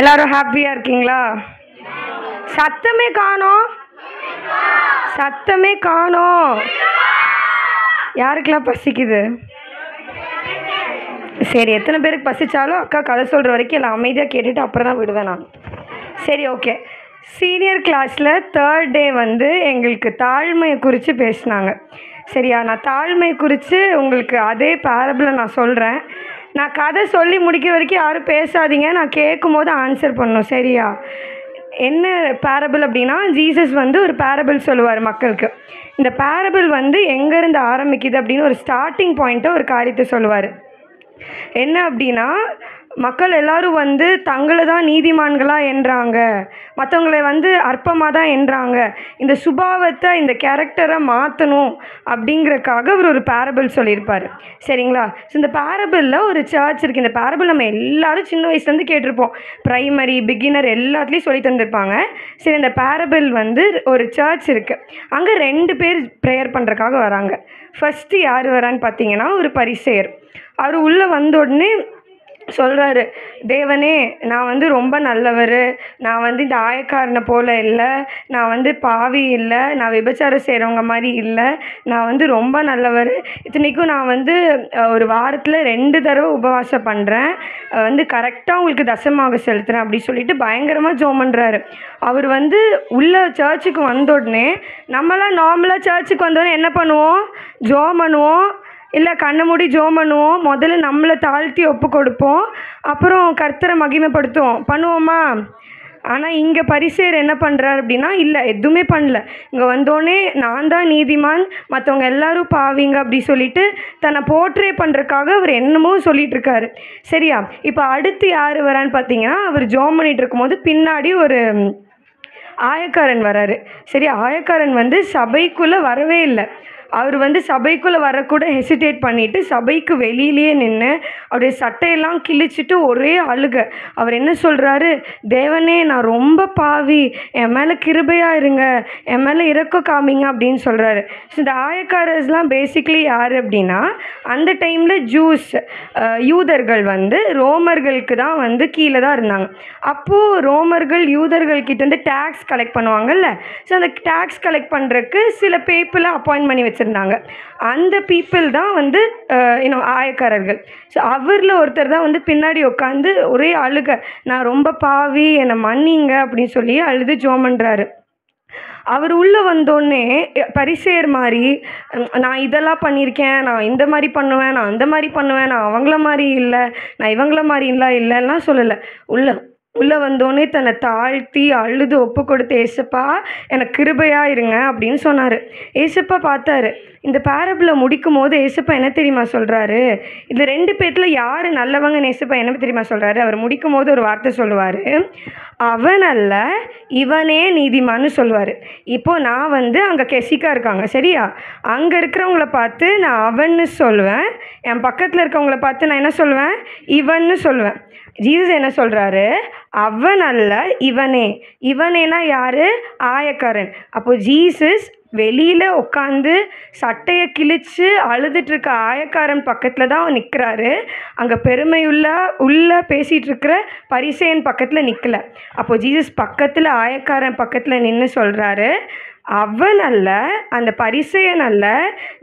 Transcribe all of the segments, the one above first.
எல்லாரும் ஹாப்பியாக இருக்கீங்களா? சத்தமே காணோம், சத்தமே காணோம். யாருக்கெல்லாம் பசிக்குது? சரி, எத்தனை பேருக்கு பசிச்சாலும் அக்கா கதை சொல்கிற வரைக்கும் எல்லாம் அமைதியாக கேட்டுட்டு அப்புறம் தான் விடுவேன் நான். சரி, ஓகே. சீனியர் கிளாஸில் 3rd டே வந்து எங்களுக்கு தாழ்மையை குறித்து பேசினாங்க. சரியா? நான் தாழ்மை குறித்து உங்களுக்கு அதே பேரபிளை நான் சொல்கிறேன். நான் கதை சொல்லி முடிக்கிற வரைக்கும் யாரும் பேசாதீங்க. நான் கேட்கும் போது ஆன்சர் பண்ணணும். சரியா? என்ன பேரபிள் அப்படின்னா, ஜீசஸ் வந்து ஒரு பேரபிள் சொல்லுவார் மக்களுக்கு. இந்த பேரபிள் வந்து எங்கேருந்து ஆரம்பிக்குது அப்படின்னு ஒரு ஸ்டார்டிங் பாயிண்ட்டை ஒரு காரியத்தை சொல்லுவார். என்ன அப்படின்னா, மக்கள் எல்லோரும் வந்து தங்களை தான் நீதிமான்களாக எண்ணுறாங்க, மற்றவங்களை வந்து அற்பமாக தான் எண்ணுறாங்க. இந்த சுபாவத்தை, இந்த கேரக்டரை மாற்றணும் அப்படிங்கிறதுக்காக அவர் ஒரு பேரபிள் சொல்லியிருப்பார். சரிங்களா? ஸோ இந்த பேரபிளில் ஒரு சர்ச் இருக்குது. இந்த பேரபிள் நம்ம எல்லோரும் சின்ன வயசுலேருந்து கேட்டிருப்போம். ப்ரைமரி, பிகினர் எல்லாத்துலேயும் சொல்லி தந்திருப்பாங்க. சரி, இந்த பேரபிள் வந்து ஒரு சர்ச் இருக்குது. அங்கே 2 பேர் ப்ரேயர் பண்ணுறதுக்காக வராங்க. ஃபஸ்ட்டு யார் வரான்னு பார்த்தீங்கன்னா, ஒரு பரிசேயர். அவர் உள்ளே வந்த உடனே சொல்கிறாரு, தேவனே, நான் வந்து ரொம்ப நல்லவர், நான் வந்து இந்த ஆயக்காரனை போல் இல்லை, நான் வந்து பாவி இல்லை, நான் விபச்சாரம் செய்கிறவங்க மாதிரி இல்லை, நான் வந்து ரொம்ப நல்லவர். இத்தனைக்கும் நான் வந்து ஒரு வாரத்தில் 2 தடவை உபவாசம் பண்ணுறேன், வந்து கரெக்டாக உங்களுக்கு தசமாக செலுத்துகிறேன் அப்படி சொல்லிட்டு பயங்கரமாக ஜெபம் பண்ணுறாரு. அவர் வந்து உள்ள சர்ச்சுக்கு வந்த உடனே, நம்மளாம் நார்மலாக சர்ச்சுக்கு வந்தோடனே என்ன பண்ணுவோம்? ஜெபம் பண்ணுவோம், இல்லை கண்ணை மூடி ஜெபம் பண்ணுவோம். முதல்ல நம்மளை தாழ்த்தி ஒப்பு கொடுப்போம், அப்புறம் கர்த்தரை மகிமைப்படுத்துவோம். பண்ணுவோமா? ஆனால் இங்கே பரிசேயர் என்ன பண்ணுறாரு அப்படின்னா, இல்லை, எதுவுமே பண்ணல. இங்கே வந்தோடனே நான் தான் நீதிமான், மற்றவங்க எல்லோரும் பாவிங்க அப்படி சொல்லிட்டு தன்னை போர்ட்ரே பண்ணுறதுக்காக அவர் என்னமோ சொல்லிகிட்ருக்காரு. சரியா? இப்போ அடுத்து யார் வரான்னு பார்த்தீங்கன்னா, அவர் ஜெபம் பண்ணிகிட்டு இருக்கும்போது பின்னாடி ஒரு ஆயக்காரன் வராரு. சரி, ஆயக்காரன் வந்து சபைக்குள்ளே வரவே இல்லை. அவர் வந்து சபைக்குள்ளே வரக்கூட ஹெசிடேட் பண்ணிவிட்டு சபைக்கு வெளியிலேயே நின்று அவருடைய சட்டையெல்லாம் கிழிச்சிட்டு ஒரே அழுக. அவர் என்ன சொல்கிறாரு? தேவனே, நான் ரொம்ப பாவி, என் மேலே கிருபையாக இருங்க, என் மேலே இரக்கம் காமிங்க அப்படின்னு சொல்கிறாரு. ஸோ இந்த ஆயக்காரர்ஸ்லாம் பேசிக்லி யார் அப்படின்னா, அந்த டைமில் யூதர்கள் வந்து ரோமர்களுக்கு தான் வந்து கீழே தான் இருந்தாங்க. அப்போது ரோமர்கள் யூதர்கள்கிட்டேருந்து டேக்ஸ் கலெக்ட் பண்ணுவாங்கல்ல. ஸோ அந்த டேக்ஸ் கலெக்ட் பண்ணுறதுக்கு சில பீப்புளை அப்பாயின்ட் பண்ணி வச்சுருந்தாங்க. அந்த பீப்புள் தான் வந்து ஆயக்காரர்கள். ஸோ அவரில் ஒருத்தர் தான் வந்து பின்னாடி உட்காந்து ஒரே அழுக, நான் ரொம்ப பாவி, என்னை மன்னிங்க அப்படின்னு சொல்லி அழுது ஜெபம் பண்ணுறாரு. அவர் உள்ளே வந்தோடனே பரிசேயர் மாதிரி, நான் இதெல்லாம் பண்ணியிருக்கேன், நான் இந்த மாதிரி பண்ணுவேன், நான் அந்த மாதிரி பண்ணுவேன், நான் அவங்கள மாதிரி இல்லை, நான் இவங்கள மாதிரி இல்லைன்னா சொல்லலை. உள்ளே வந்தோடனே தன்னை தாழ்த்தி அழுது ஒப்பு கொடுத்து, ஏசப்பா எனக்கு கிருபையாக இருங்க அப்படின்னு சொன்னார். ஏசப்பா பார்த்தாரு. இந்த பேரபிளை முடிக்கும் போது ஏசப்பா என்ன தெரியுமா சொல்கிறாரு? இந்த 2 பேர்த்தில் யார் நல்லவங்கன்னு ஏசப்பா என்ன தெரியுமா சொல்கிறாரு? அவர் முடிக்கும் போது ஒரு வார்த்தை சொல்லுவார், அவன் அல்ல இவனே நீதிமான்னு சொல்லுவார். இப்போது நான் வந்து அங்கே கெசிக்கா இருக்காங்க, சரியா? அங்கே இருக்கிறவங்கள பார்த்து நான் அவன்னு சொல்லுவேன், என் பக்கத்தில் இருக்கவங்கள பார்த்து நான் என்ன சொல்லுவேன்? இவன்னு சொல்லுவேன். ஜீசஸ் என்ன சொல்கிறாரு? அவன் அல்ல இவனே. இவனேனா யார்? ஆயக்காரன். அப்போது ஜீசஸ் வெளியில் உட்காந்து சட்டையை கிழித்து அழுதுட்டுருக்க ஆயக்காரன் பக்கத்தில் தான் நிற்கிறாரு. அங்கே உள்ள பேசிகிட்டு இருக்கிற பரிசேயன் பக்கத்தில் நிற்கலை. அப்போது ஜீசஸ் பக்கத்தில் ஆயக்காரன் பக்கத்தில் நின்று சொல்கிறாரு, அவன் அல்ல, அந்த பரிசேயன் அல்ல,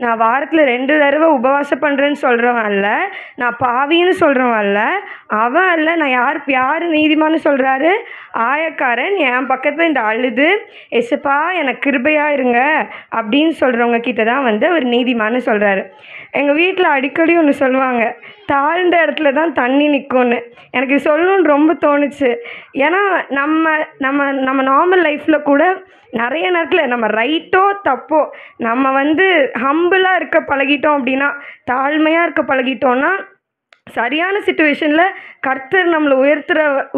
நான் வாரத்தில் 2 தடவை உபவாசம் பண்ணுறேன்னு சொல்கிறவன் அல்ல, நான் பாவின்னு சொல்கிறவன் அல்ல, அவன் அல்ல, நான் யார் நீதிமான்னு சொல்கிறாரு? ஆயக்காரன் என் பக்கத்தில் இந்த அழுது, எசப்பா எனக்கு கிருபையாக இருங்க அப்படின்னு சொல்கிறவங்க கிட்ட தான் வந்து அவர் நீதிமான்னு சொல்கிறாரு. எங்கள் வீட்டில் அடிக்கடி ஒன்று சொல்லுவாங்க, தாழ்ந்த இடத்துல தான் தண்ணி நிற்கும்னு. எனக்கு சொல்லணுன்னு ரொம்ப தோணுச்சு. ஏன்னா நம்ம நார்மல் லைஃப்பில் கூட நிறைய நேரத்தில் நம்ம ரைட்டோ தப்போ நம்ம வந்து ஹம்பிளாக இருக்க பழகிட்டோம் அப்படின்னா, தாழ்மையாக இருக்க பழகிட்டோன்னா, சரியான சிச்சுவேஷனில் கர்த்தர் நம்மளை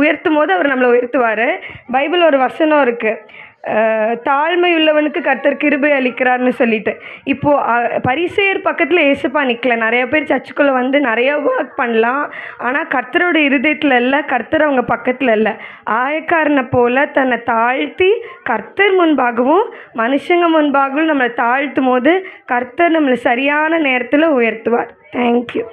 உயர்த்தும் போது அவர் நம்மளை உயர்த்துவார். பைபிள் ஒரு வசனம் இருக்குது, தாழ்மை உள்ளவனுக்கு கர்த்தர் கிருபை அளிக்கிறார்னு சொல்லிட்டு. இப்போது பரிசேயர் பக்கத்தில் ஏசப்பா நிற்கல. நிறைய பேர் சர்ச்சுக்குள்ளே வந்து நிறைய ஒர்க் பண்ணலாம், ஆனால் கர்த்தரோட இருதயத்தில் இல்லை, கர்த்தர் அவங்க பக்கத்தில் இல்லை. ஆயக்காரனை போல் தன்னை தாழ்த்தி கர்த்தர் முன்பாகவும் மனுஷங்க முன்பாகவும் நம்மளை தாழ்த்தும் போது கர்த்தர் நம்மளை சரியான நேரத்தில் உயர்த்துவார். தேங்க்யூ.